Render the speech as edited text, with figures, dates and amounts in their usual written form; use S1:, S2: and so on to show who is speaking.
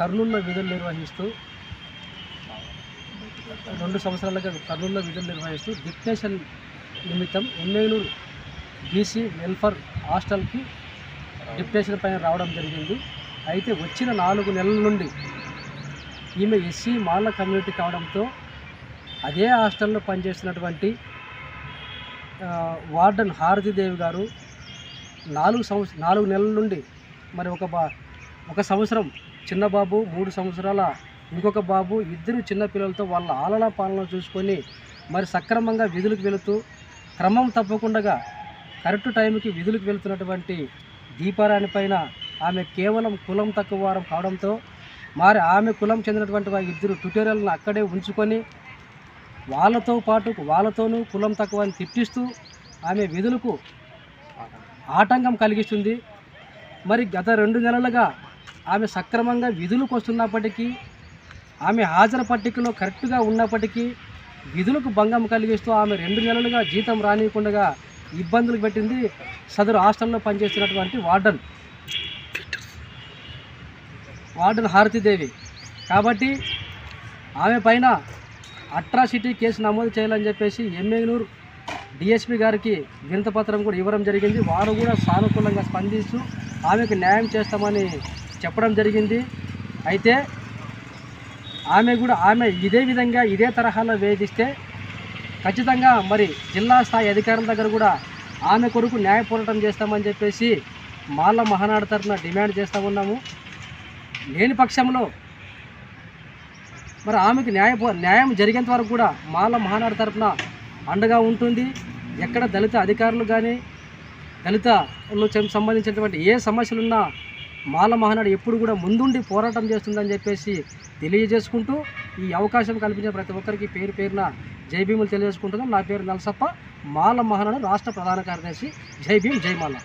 S1: కర్నూలులో విధులు నిర్వహిస్తూ 2 సంవత్సరాలుగా కర్నూలులో విధులు నిర్వహిస్తూ డిప్యుటేషన్ నిమిత్తం ఎమ్మెగనూరు బీసీ వెల్ఫేర్ హాస్టల్కి డిప్యుటేషన్ పైన రావడం జరిగింది. అయితే వచ్చిన 4 నెలల నుండి ఈమె ఎస్సీ మాల కమ్యూనిటీ కావడంతో అదే హాస్టల్లో పనిచేస్తున్నటువంటి వార్డెన్ హారతిదేవి గారు 4 నెలల నుండి మరి ఒక సంవత్సరం చిన్న బాబు, 3 సంవత్సరాల ఇంకొక బాబు, 2 చిన్న పిల్లలతో వాళ్ళ ఆలనా పాలన చూసుకొని మరి సక్రమంగా విధులకు వెళుతూ క్రమం తప్పకుండా కరెక్ట్ టైంకి విధులకు వెళుతున్నటువంటి దీపారాణి పైన ఆమె కేవలం కులం తక్కువ వారం కావడంతో మరి ఆమె కులం చెందినటువంటి 2 ట్యుటోరియల్ని అక్కడే ఉంచుకొని వాళ్ళతోనూ కులం తక్కువ అని తిట్టిస్తూ ఆమె విధులకు ఆటంకం కలిగిస్తుంది. మరి గత 2 నెలలుగా ఆమె సక్రమంగా విధులకు వస్తున్నప్పటికీ, ఆమె హాజరు పట్టికలో కరెక్ట్గా ఉన్నప్పటికీ విధులకు భంగం కలిగిస్తూ ఆమె 2 నెలలుగా జీతం రానియకుండా ఇబ్బందులు పెట్టింది సదరు హాస్టల్లో పనిచేస్తున్నటువంటి వార్డెన్ హారతిదేవి. కాబట్టి ఆమె పైన అట్రాసిటీ కేసు నమోదు చేయాలని చెప్పేసి ఎమ్మెగనూరు డిఎస్పీ గారికి వినతిపత్రం కూడా ఇవ్వడం జరిగింది. వారు కూడా సానుకూలంగా స్పందిస్తూ ఆమెకు న్యాయం చేస్తామని చెప్పడం జరిగింది. అయితే ఆమె ఇదే విధంగా ఇదే తరహాలో వేధిస్తే ఖచ్చితంగా మరి జిల్లా స్థాయి అధికారుల దగ్గర కూడా ఆమె కొరకు న్యాయ పోరాటం చేస్తామని చెప్పేసి మాల మహానాడు తరఫున డిమాండ్ చేస్తూ ఉన్నాము. లేని పక్షంలో మరి ఆమెకు న్యాయం జరిగేంత వరకు కూడా మాల మహానాడు తరఫున అండగా ఉంటుంది. ఎక్కడ దళిత అధికారులు కానీ దళితలకు సంబంధించినటువంటి ఏ సమస్యలున్నా మాల మహానాడు ఎప్పుడు కూడా ముందుండి పోరాటం చేస్తుందని చెప్పేసి తెలియజేసుకుంటూ ఈ అవకాశం కల్పించిన ప్రతి ఒక్కరికి పేరున జై భీములు తెలియజేసుకుంటున్నాం. నా పేరు నలసప్ప, మాల మహానాడు రాష్ట్ర ప్రధాన కార్యదర్శి. జై భీమ్, జై మాల.